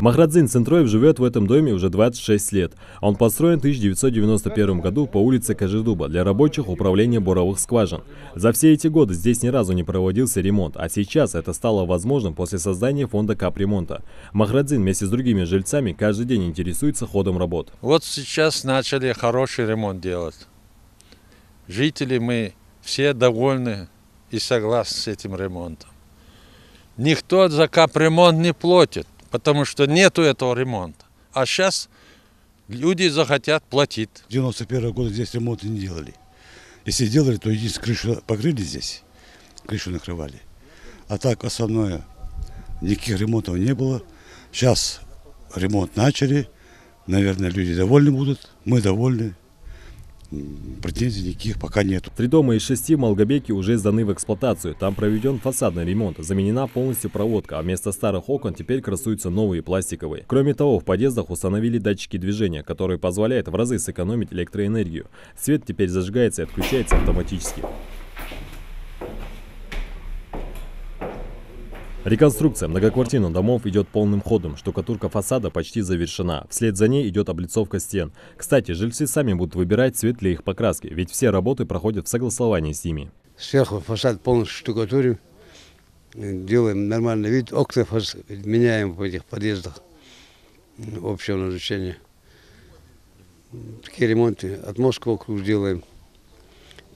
Махрадзин Центроев живет в этом доме уже 26 лет. Он построен в 1991 году по улице Кожедуба для рабочих управления буровых скважин. За все эти годы здесь ни разу не проводился ремонт, а сейчас это стало возможным после создания фонда капремонта. Махрадзин вместе с другими жильцами каждый день интересуется ходом работ. Вот сейчас начали хороший ремонт делать. Жители мы все довольны и согласны с этим ремонтом. Никто за капремонт не платит, потому что нету этого ремонта. А сейчас люди захотят платить. 91 года здесь ремонт не делали. Если делали, то единственное, крышу покрыли здесь, крышу накрывали. А так основное, никаких ремонтов не было. Сейчас ремонт начали, наверное, люди довольны будут, мы довольны. Претензий никаких пока нет. 3 дома из 6 в Малгобеке уже сданы в эксплуатацию. Там проведен фасадный ремонт, заменена полностью проводка, а вместо старых окон теперь красуются новые пластиковые. Кроме того, в подъездах установили датчики движения, которые позволяют в разы сэкономить электроэнергию. Свет теперь зажигается и отключается автоматически. Реконструкция многоквартирных домов идет полным ходом. Штукатурка фасада почти завершена. Вслед за ней идет облицовка стен. Кстати, жильцы сами будут выбирать цвет для их покраски, ведь все работы проходят в согласовании с ними. Сверху фасад полностью штукатурим, делаем нормальный вид, окна меняем в этих подъездах общего назначения. Такие ремонты, отмостку вокруг делаем.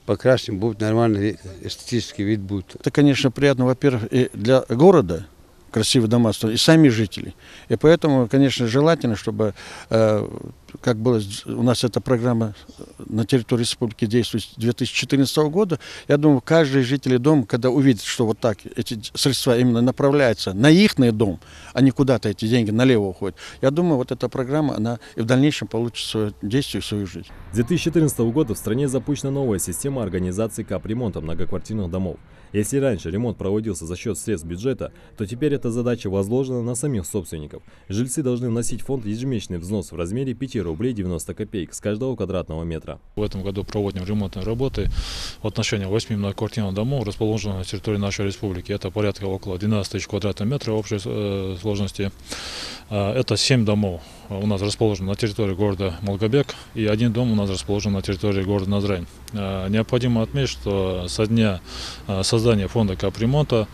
Покрасим, будет нормальный эстетический вид будет. Это, конечно, приятно, во-первых, и для города красивые дома строить, и сами жители. И поэтому, конечно, желательно, чтобы, как было у нас эта программа на территории республики действует с 2014 года, я думаю, каждый житель дома, когда увидит, что вот так эти средства именно направляются на их дом, а не куда-то эти деньги налево уходят, я думаю, вот эта программа, она и в дальнейшем получит свое действие, свою жизнь. С 2014 года в стране запущена новая система организации капремонта многоквартирных домов. Если раньше ремонт проводился за счет средств бюджета, то теперь эта задача возложена на самих собственников. Жильцы должны вносить в фонд ежемесячный взнос в размере 5 рублей 90 копеек с каждого квадратного метра. В этом году проводим ремонтные работы в отношении 8 многоквартирных домов, расположенных на территории нашей республики. Это порядка около 12 тысяч квадратных метров общей сложности. Это 7 домов у нас расположен на территории города Малгобек, и 1 дом у нас расположен на территории города Назрань. Необходимо отметить, что со дня создания фонда капремонта,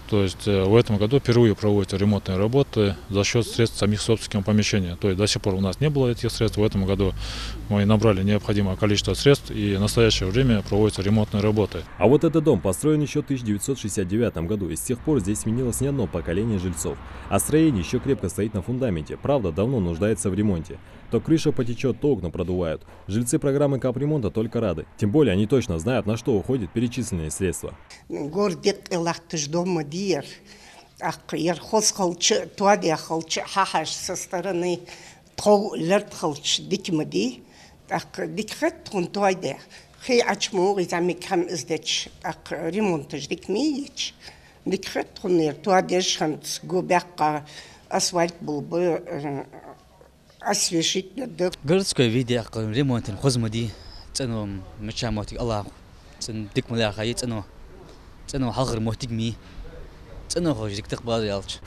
то есть в этом году впервые проводятся ремонтные работы за счет средств самих собственников помещения. То есть до сих пор у нас не было этих средств. В этом году мы набрали необходимое количество средств, и в настоящее время проводятся ремонтные работы. А вот этот дом построен еще в 1969 году, и с тех пор здесь сменилось не одно поколение жильцов. А строение еще крепко стоит на фундаменте, правда, давно нуждается в ремонте. То крыша потечет, то окна продувают. Жильцы программы капремонта только рады. Тем более они точно знают, на что уходят перечисленные средства. Со стороны асфальт был бы освежить. Городской виде ремонт хозмади ценом мечамотик Аллах цен дикмаляха цено хагр мотигми.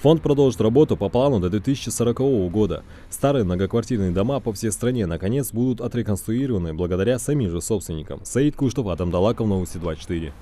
Фонд продолжит работу по плану до 2040 года. Старые многоквартирные дома по всей стране наконец будут отреконструированы благодаря самим же собственникам. Саид Куштов, Адам Далаков, Новости 24.